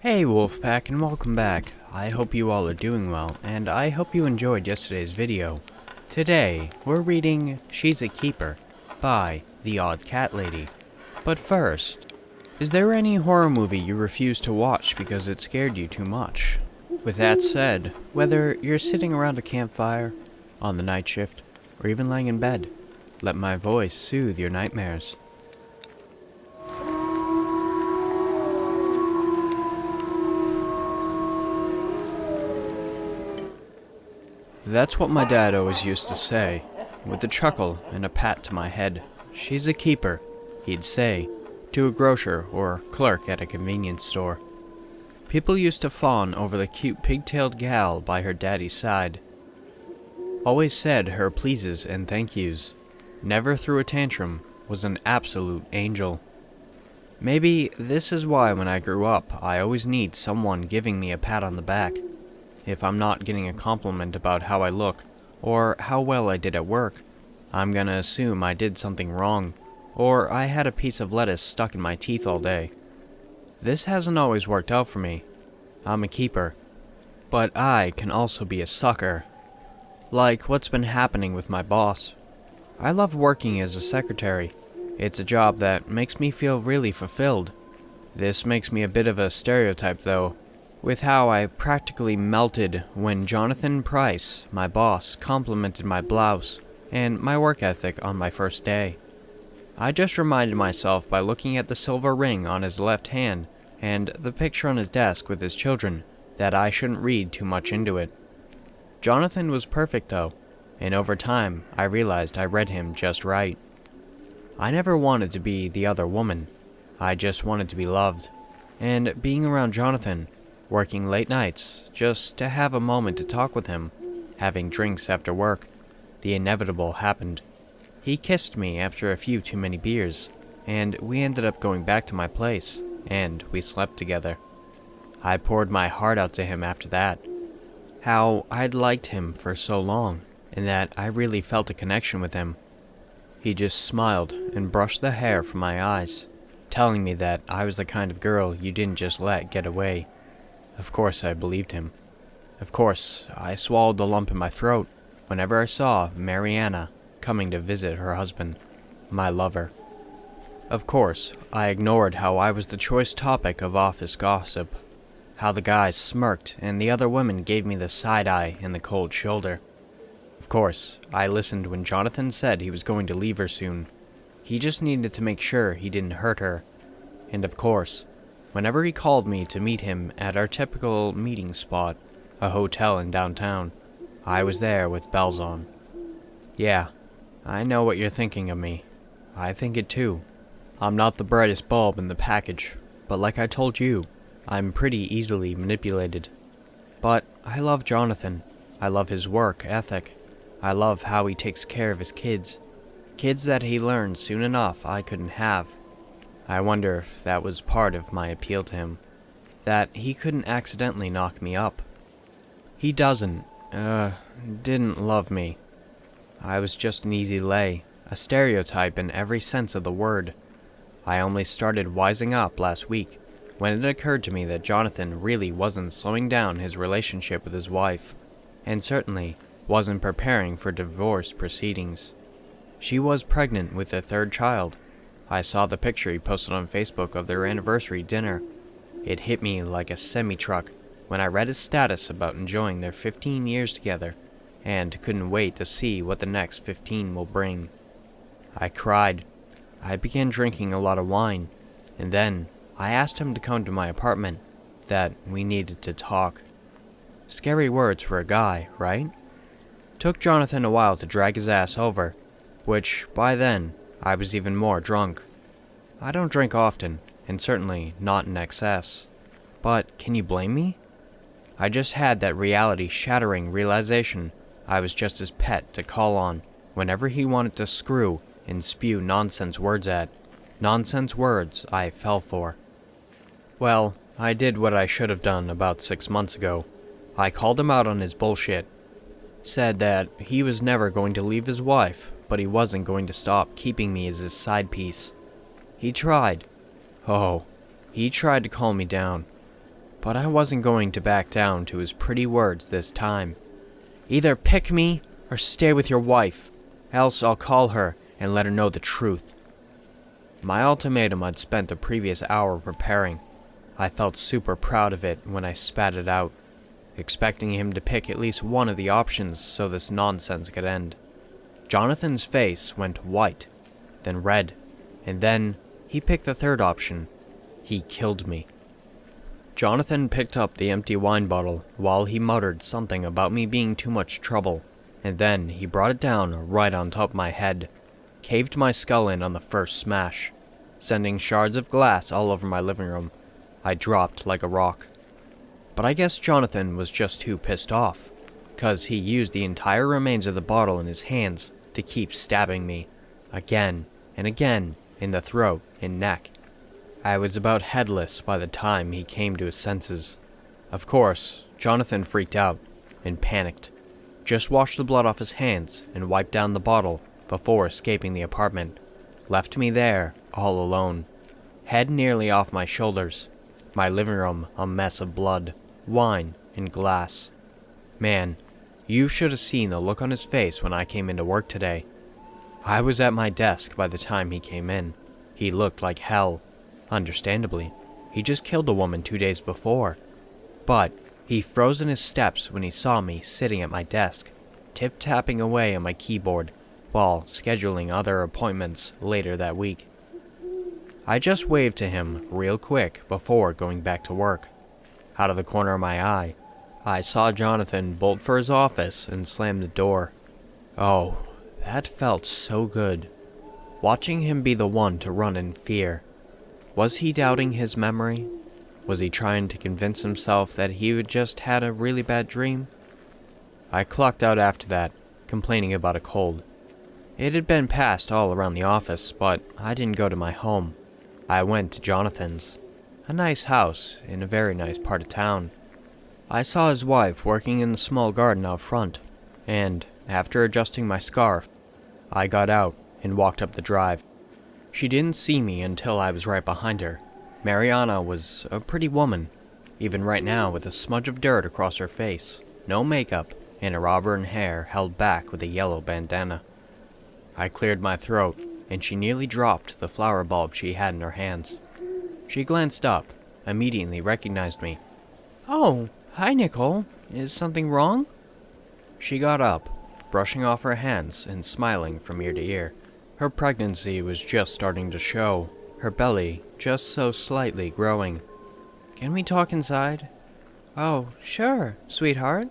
Hey Wolfpack, and welcome back. I hope you all are doing well, and I hope you enjoyed yesterday's video. Today, we're reading She's a Keeper by theoddcatlady. But first, is there any horror movie you refuse to watch because it scared you too much? With that said, whether you're sitting around a campfire, on the night shift, or even laying in bed, let my voice soothe your nightmares. That's what my dad always used to say, with a chuckle and a pat to my head. She's a keeper, he'd say, to a grocer or clerk at a convenience store. People used to fawn over the cute pigtailed gal by her daddy's side. Always said her pleases and thank yous. Never threw a tantrum, was an absolute angel. Maybe this is why when I grew up, I always need someone giving me a pat on the back. If I'm not getting a compliment about how I look, or how well I did at work, I'm gonna assume I did something wrong, or I had a piece of lettuce stuck in my teeth all day. This hasn't always worked out for me. I'm a keeper. But I can also be a sucker. Like what's been happening with my boss. I love working as a secretary. It's a job that makes me feel really fulfilled. This makes me a bit of a stereotype though, with how I practically melted when Jonathan Price, my boss, complimented my blouse and my work ethic on my first day. I just reminded myself by looking at the silver ring on his left hand and the picture on his desk with his children that I shouldn't read too much into it. Jonathan was perfect though, and over time I realized I read him just right. I never wanted to be the other woman. I just wanted to be loved. And being around Jonathan, working late nights, just to have a moment to talk with him, having drinks after work, the inevitable happened. He kissed me after a few too many beers, and we ended up going back to my place, and we slept together. I poured my heart out to him after that. How I'd liked him for so long, and that I really felt a connection with him. He just smiled and brushed the hair from my eyes, telling me that I was the kind of girl you didn't just let get away. Of course I believed him. Of course, I swallowed the lump in my throat whenever I saw Mariana coming to visit her husband, my lover. Of course, I ignored how I was the choice topic of office gossip, how the guys smirked and the other women gave me the side-eye and the cold shoulder. Of course, I listened when Jonathan said he was going to leave her soon. He just needed to make sure he didn't hurt her. And of course, whenever he called me to meet him at our typical meeting spot, a hotel in downtown, I was there with bells on. Yeah, I know what you're thinking of me. I think it too. I'm not the brightest bulb in the package, but like I told you, I'm pretty easily manipulated. But I love Jonathan. I love his work ethic. I love how he takes care of his kids. Kids that he learned soon enough I couldn't have. I wonder if that was part of my appeal to him. That he couldn't accidentally knock me up. He didn't love me. I was just an easy lay, a stereotype in every sense of the word. I only started wising up last week, when it occurred to me that Jonathan really wasn't slowing down his relationship with his wife, and certainly wasn't preparing for divorce proceedings. She was pregnant with their third child. I saw the picture he posted on Facebook of their anniversary dinner. It hit me like a semi-truck when I read his status about enjoying their 15 years together, and couldn't wait to see what the next 15 will bring. I cried. I began drinking a lot of wine, and then I asked him to come to my apartment, that we needed to talk. Scary words for a guy, right? Took Jonathan a while to drag his ass over, which, by then, I was even more drunk. I don't drink often, and certainly not in excess. But can you blame me? I just had that reality-shattering realization I was just his pet to call on whenever he wanted to screw and spew nonsense words at. Nonsense words I fell for. Well, I did what I should have done about 6 months ago. I called him out on his bullshit. Said that he was never going to leave his wife, but he wasn't going to stop keeping me as his side piece. He tried. Oh, he tried to calm me down. But I wasn't going to back down to his pretty words this time. Either pick me or stay with your wife, else I'll call her and let her know the truth. My ultimatum I'd spent the previous hour preparing. I felt super proud of it when I spat it out, expecting him to pick at least one of the options so this nonsense could end. Jonathan's face went white, then red, and then he picked the third option. He killed me. Jonathan picked up the empty wine bottle while he muttered something about me being too much trouble, and then he brought it down right on top of my head, caved my skull in on the first smash, sending shards of glass all over my living room. I dropped like a rock. But I guess Jonathan was just too pissed off, 'cause he used the entire remains of the bottle in his hands to keep stabbing me, again and again, in the throat and neck. I was about headless by the time he came to his senses. Of course, Jonathan freaked out and panicked, just washed the blood off his hands and wiped down the bottle before escaping the apartment, left me there all alone, head nearly off my shoulders, my living room a mess of blood, wine, and glass. Man, you should have seen the look on his face when I came into work today. I was at my desk by the time he came in. He looked like hell. Understandably, he just killed a woman 2 days before. But he froze in his steps when he saw me sitting at my desk, tip-tapping away on my keyboard while scheduling other appointments later that week. I just waved to him real quick before going back to work. Out of the corner of my eye, I saw Jonathan bolt for his office and slam the door. Oh, that felt so good. Watching him be the one to run in fear. Was he doubting his memory? Was he trying to convince himself that he had just had a really bad dream? I clocked out after that, complaining about a cold. It had been passed all around the office, but I didn't go to my home. I went to Jonathan's, a nice house in a very nice part of town. I saw his wife working in the small garden out front, and after adjusting my scarf, I got out and walked up the drive. She didn't see me until I was right behind her. Mariana was a pretty woman, even right now with a smudge of dirt across her face, no makeup, and her auburn hair held back with a yellow bandana. I cleared my throat, and she nearly dropped the flower bulb she had in her hands. She glanced up, immediately recognized me. "Oh, hi Nicole. Is something wrong?" She got up, brushing off her hands and smiling from ear to ear. Her pregnancy was just starting to show, her belly just so slightly growing. "Can we talk inside?" "Oh, sure, sweetheart.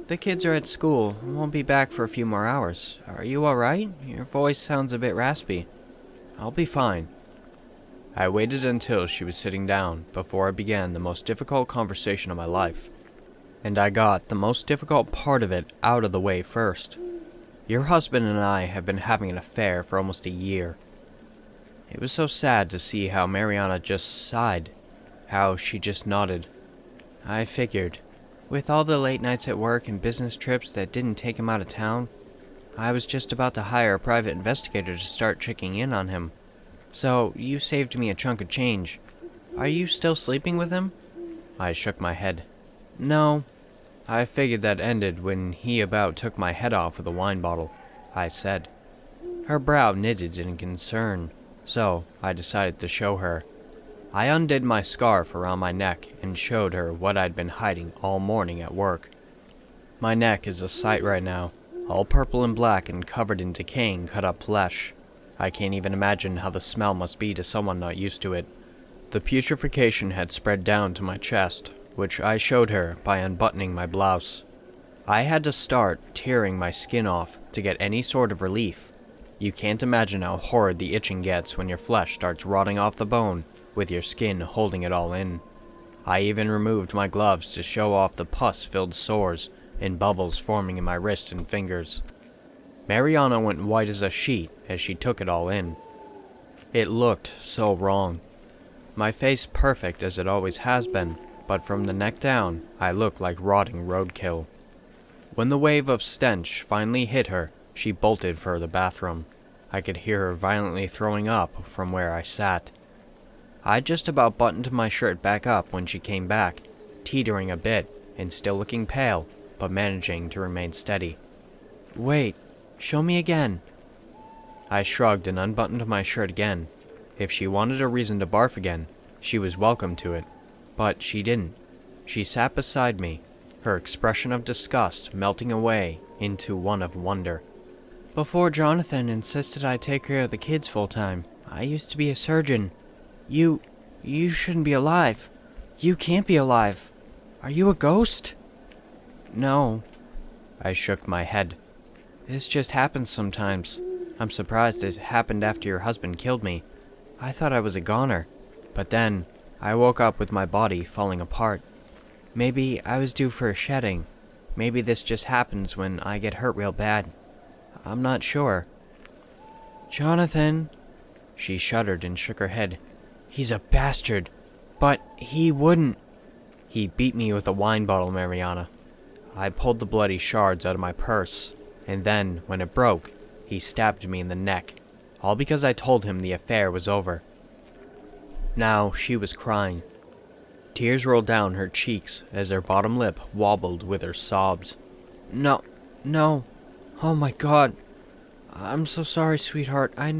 The kids are at school and won't be back for a few more hours. Are you alright? Your voice sounds a bit raspy." "I'll be fine." I waited until she was sitting down before I began the most difficult conversation of my life. And I got the most difficult part of it out of the way first. Your husband and I have been having an affair for almost a year. It was so sad to see how Mariana just sighed, how she just nodded. I figured, with all the late nights at work and business trips that didn't take him out of town, I was just about to hire a private investigator to start checking in on him. So you saved me a chunk of change. Are you still sleeping with him? I shook my head. No. I figured that ended when he about took my head off with a wine bottle, I said. Her brow knitted in concern, so I decided to show her. I undid my scarf around my neck and showed her what I'd been hiding all morning at work. My neck is a sight right now, all purple and black and covered in decaying cut-up flesh. I can't even imagine how the smell must be to someone not used to it. The putrefaction had spread down to my chest, which I showed her by unbuttoning my blouse. I had to start tearing my skin off to get any sort of relief. You can't imagine how horrid the itching gets when your flesh starts rotting off the bone, with your skin holding it all in. I even removed my gloves to show off the pus-filled sores and bubbles forming in my wrist and fingers. Mariana went white as a sheet as she took it all in. It looked so wrong. My face perfect as it always has been, but from the neck down, I looked like rotting roadkill. When the wave of stench finally hit her, she bolted for the bathroom. I could hear her violently throwing up from where I sat. I just about buttoned my shirt back up when she came back, teetering a bit and still looking pale, but managing to remain steady. "Wait, show me again." I shrugged and unbuttoned my shirt again. If she wanted a reason to barf again, she was welcome to it. But she didn't. She sat beside me, her expression of disgust melting away into one of wonder. "Before Jonathan insisted I take care of the kids full time, I used to be a surgeon. You shouldn't be alive. You can't be alive. Are you a ghost?" "No." I shook my head. "This just happens sometimes. I'm surprised it happened after your husband killed me. I thought I was a goner. But then, I woke up with my body falling apart. Maybe I was due for a shedding. Maybe this just happens when I get hurt real bad. I'm not sure." "Jonathan," she shuddered and shook her head. "He's a bastard. But he wouldn't." "He beat me with a wine bottle, Mariana." I pulled the bloody shards out of my purse, and then, when it broke, he stabbed me in the neck, all because I told him the affair was over. Now she was crying. Tears rolled down her cheeks as her bottom lip wobbled with her sobs. No. Oh my God. I'm so sorry, sweetheart. I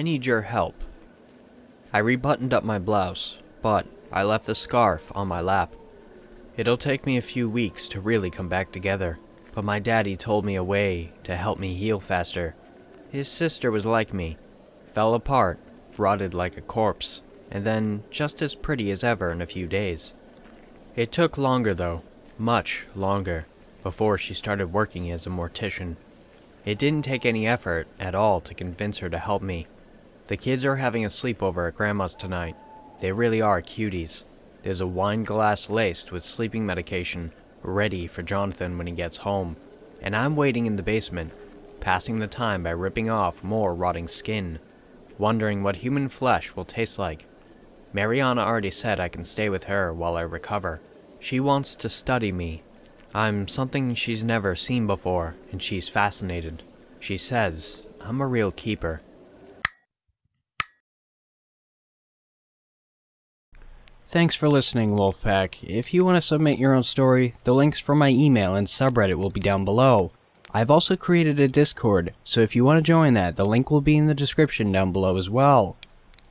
need your help." I rebuttoned up my blouse, but I left the scarf on my lap. It'll take me a few weeks to really come back together, but my daddy told me a way to help me heal faster. His sister was like me, fell apart, rotted like a corpse, and then just as pretty as ever in a few days. It took longer though, much longer, before she started working as a mortician. It didn't take any effort at all to convince her to help me. The kids are having a sleepover at Grandma's tonight. They really are cuties. There's a wine glass laced with sleeping medication, ready for Jonathan when he gets home, and I'm waiting in the basement, passing the time by ripping off more rotting skin, wondering what human flesh will taste like. Mariana already said I can stay with her while I recover. She wants to study me. I'm something she's never seen before, and she's fascinated. She says I'm a real keeper. Thanks for listening, Wolfpack. If you want to submit your own story, the links for my email and subreddit will be down below. I've also created a Discord, so if you want to join that, the link will be in the description down below as well.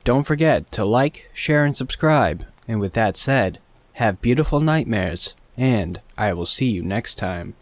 Don't forget to like, share, and subscribe. And with that said, have beautiful nightmares, and I will see you next time.